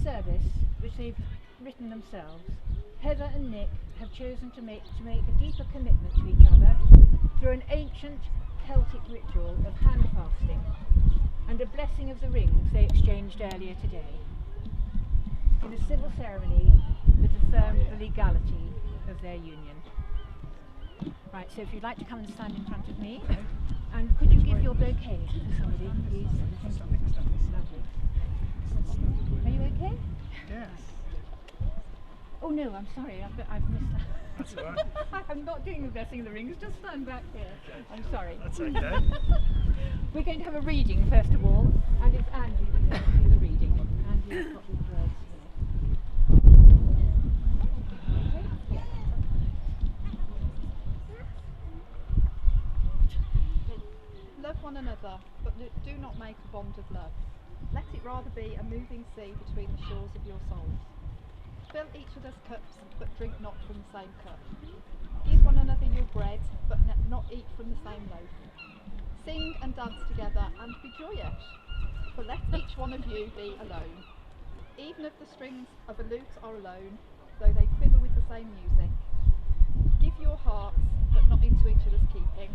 service, which they've written themselves, Heather and Nick have chosen to make a deeper commitment to each other through an ancient Celtic ritual of hand fasting and a blessing of the rings they exchanged earlier today, in a civil ceremony that affirmed the legality of their union. Right, so if you'd like to come and stand in front of me, and could you give your bouquet to somebody, please? Lovely. Are you okay? Yes. Oh no, I'm sorry, I've missed that. That's all right. I'm not doing the blessing of the rings, just stand back here. I'm sorry. That's okay. We're going to have a reading first of all, and it's Andy that's going to do the reading. Andy has got these words here. Love one another, but do not make a bond of love. Let it rather be a moving sea between the shores of your souls. Fill each other's cups, but drink not from the same cup. Give one another your bread, but not eat from the same loaf. Sing and dance together and be joyous, for let each one of you be alone. Even if the strings of a lute are alone, though they quiver with the same music. Give your hearts, but not into each other's keeping,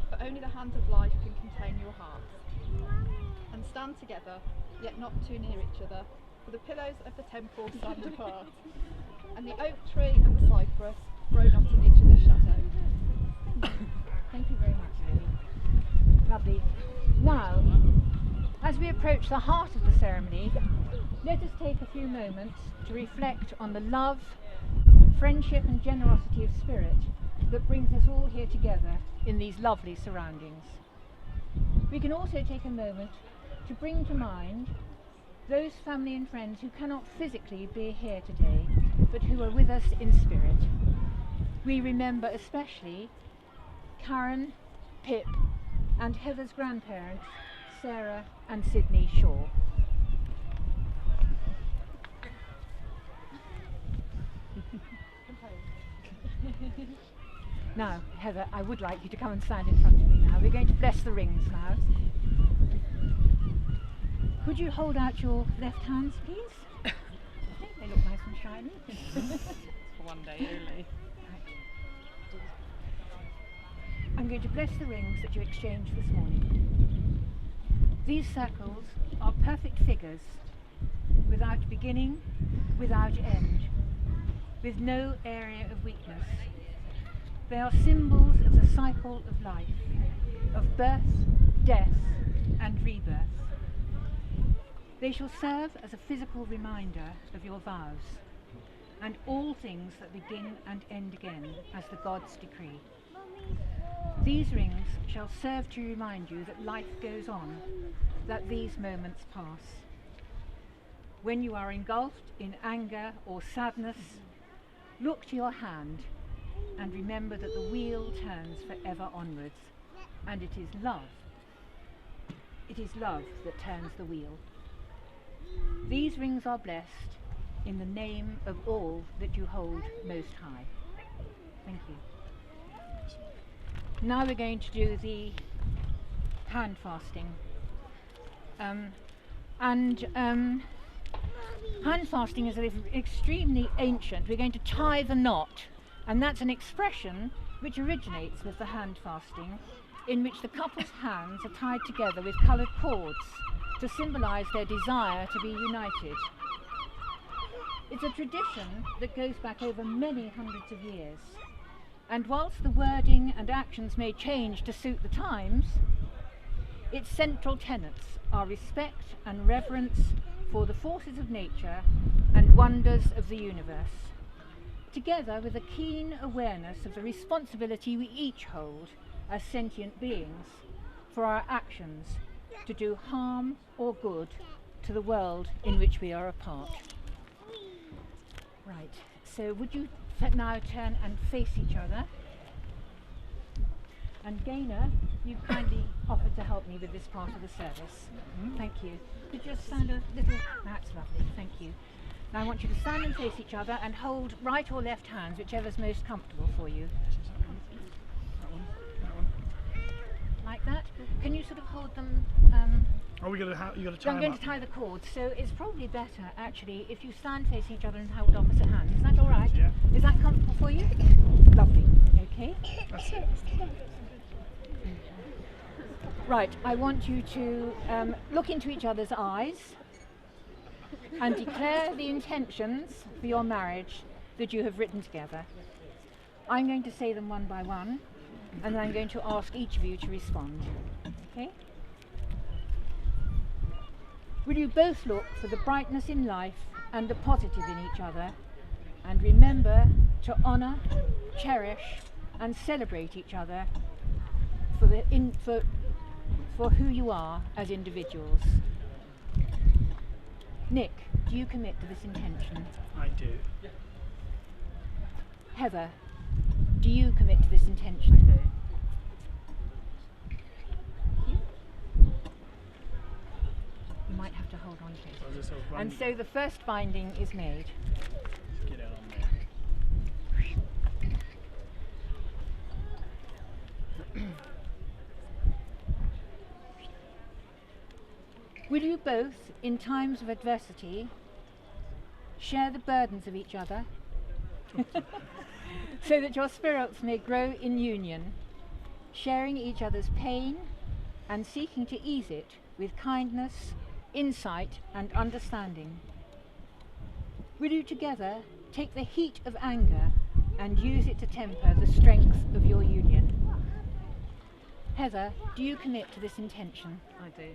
for only the hand of life can contain your hearts. And stand together, yet not too near each other, for the pillars of the temple stand apart, and the oak tree and the cypress grow not in each other's shadow. Thank you very much, Lily. Lovely. Now, as we approach the heart of the ceremony, let us take a few moments to reflect on the love, friendship and generosity of spirit that brings us all here together in these lovely surroundings. We can also take a moment to bring to mind those family and friends who cannot physically be here today, but who are with us in spirit. We remember especially Karen, Pip and Heather's grandparents, Sarah and Sydney Shaw. Now, Heather, I would like you to come and stand in front of me now. We're going to bless the rings now. Could you hold out your left hands, please? Okay, they look nice and shiny. For one day only. I'm going to bless the rings that you exchanged this morning. These circles are perfect figures, without beginning, without end, with no area of weakness. They are symbols of the cycle of life, of birth, death and rebirth. They shall serve as a physical reminder of your vows, and all things that begin and end again, as the gods decree. These rings shall serve to remind you that life goes on, that these moments pass. When you are engulfed in anger or sadness, look to your hand and remember that the wheel turns forever onwards, and it is love. It is love that turns the wheel. These rings are blessed in the name of all that you hold most high. Thank you. Now we're going to do the hand fasting. Hand fasting is extremely ancient. We're going to tie the knot, and that's an expression which originates with the hand fasting, in which the couple's hands are tied together with coloured cords to symbolise their desire to be united. It's a tradition that goes back over many hundreds of years, and whilst the wording and actions may change to suit the times, its central tenets are respect and reverence for the forces of nature and wonders of the universe, together with a keen awareness of the responsibility we each hold as sentient beings for our actions to do harm or good to the world in which we are a part. Right, so would you now turn and face each other? And Gaynor, you've kindly offered to help me with this part of the service. Thank you. Could you just stand a little? That's lovely, thank you. Now I want you to stand and face each other and hold right or left hands, whichever's most comfortable for you. like that. Can you sort of hold them? Oh, you got to tie I'm them going up. to tie the cords, so it's probably better actually if you stand facing each other and hold opposite hands. Is that all right? Yeah. Is that comfortable for you? Lovely. Okay. That's it. Right. I want you to look into each other's eyes and declare the intentions for your marriage that you have written together. I'm going to say them one by one, and then I'm going to ask each of you to respond. Okay? Will you both look for the brightness in life and the positive in each other, and remember to honour, cherish and celebrate each other for who you are as individuals? Nick, do you commit to this intention? I do. Heather, do you commit to this intention? I do. You might have to hold on to So it. I'll just sort of run- And so the first binding is made. get out on there. Will you both, in times of adversity, share the burdens of each other so that your spirits may grow in union, sharing each other's pain and seeking to ease it with kindness, insight and understanding? Will you together take the heat of anger and use it to temper the strength of your union? Heather, do you commit to this intention? I do.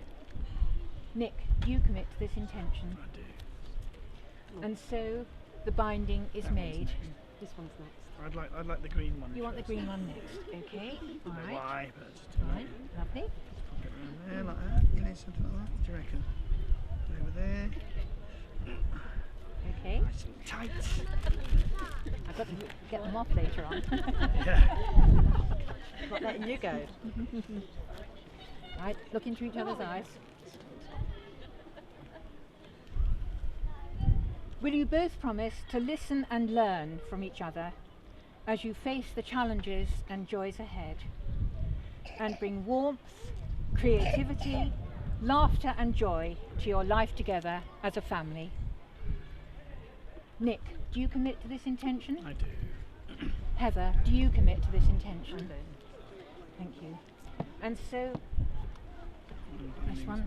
Nick, do you commit to this intention? I do. And so the binding is That one's made. next. This one's next. I'd like the green one. You want the first. green one next, okay? I don't know Alright, why, but just fine, lovely. pop it around there like that. You know, something like that. What do you reckon? Over there. Okay, Nice and tight. I've got to get them off later on. Yeah. Not letting you go. Right, look into each other's eyes. Will you both promise to listen and learn from each other as you face the challenges and joys ahead, and bring warmth, creativity, laughter and joy to your life together as a family? Nick, do you commit to this intention? I do. Heather, do you commit to this I intention? do. Thank you. And so, this one,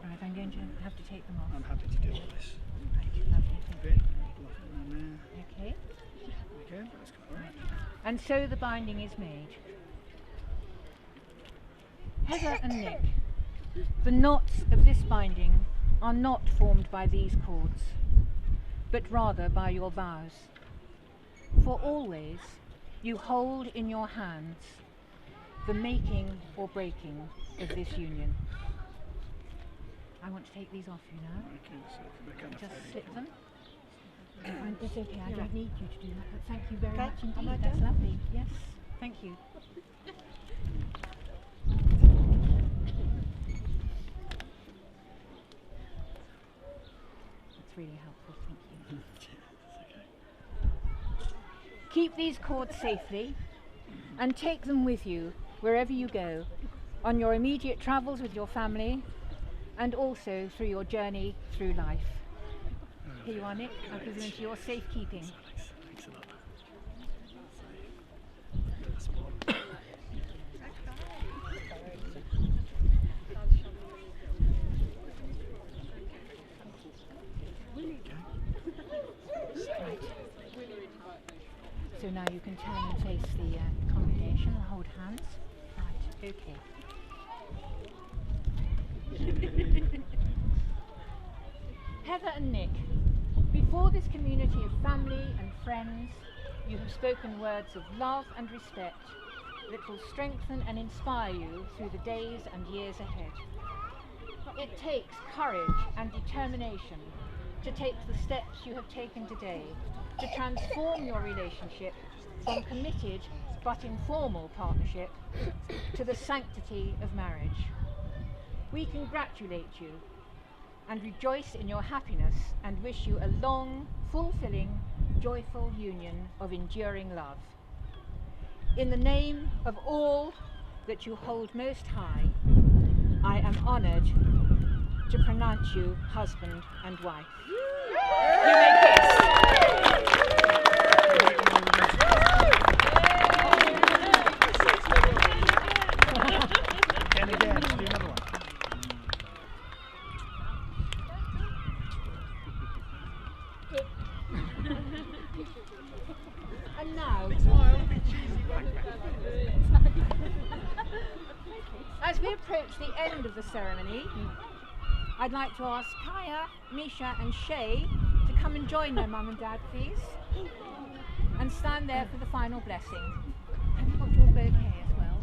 right, I'm going to have to take them off. I'm happy to do all this. Right, lovely, A thank bit. Block it around there. you. Okay. Okay, that's quite alright. And so the binding is made. Heather and Nick, the knots of this binding are not formed by these cords, but rather by your vows. For always you hold in your hands the making or breaking of this union. I want to take these off you now. Okay, so they're kind of Just heavy. slip them. And it's okay, I don't need you to do that, but thank you very Okay, much am I indeed. That's done? lovely. Yes, thank you. That's really helpful, thank you. Keep these cords safely and take them with you wherever you go, on your immediate travels with your family and also through your journey through life. Here you are, Nick. I presume to your safekeeping. Thanks a lot. That's what- Right. So now you can turn and face the congregation and hold hands. Right, okay. Heather and Nick, before this community of family and friends, you have spoken words of love and respect that will strengthen and inspire you through the days and years ahead. It takes courage and determination to take the steps you have taken today to transform your relationship from committed but informal partnership to the sanctity of marriage. We congratulate you and rejoice in your happiness and wish you a long, fulfilling, joyful union of enduring love. In the name of all that you hold most high, I am honoured to pronounce you husband and wife. You may kiss. And again, let's do another one. And now, as we approach the end of the ceremony, I'd like to ask Kaya, Misha and Shay to come and join their mum and dad, please, and stand there for the final blessing. Have you got your bouquet as well?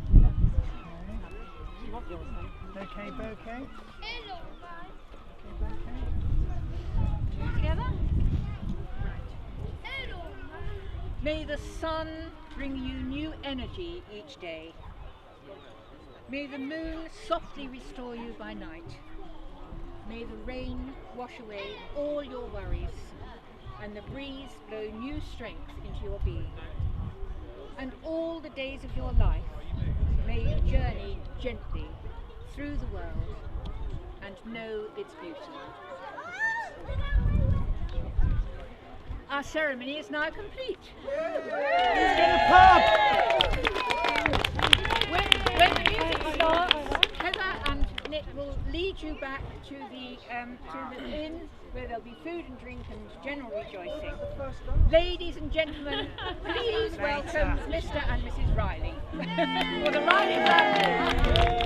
You want yours then? Okay, bouquet. Together? May the sun bring you new energy each day. May the moon softly restore you by night. May the rain wash away all your worries and the breeze blow new strength into your being. And all the days of your life, may you journey gently through the world and know its beauty. Our ceremony is now complete. When the music starts, Heather and Nick will lead you back to the inn where there'll be food and drink and general rejoicing. Ladies and gentlemen, please welcome Mr. and Mrs. Riley. For the Riley family.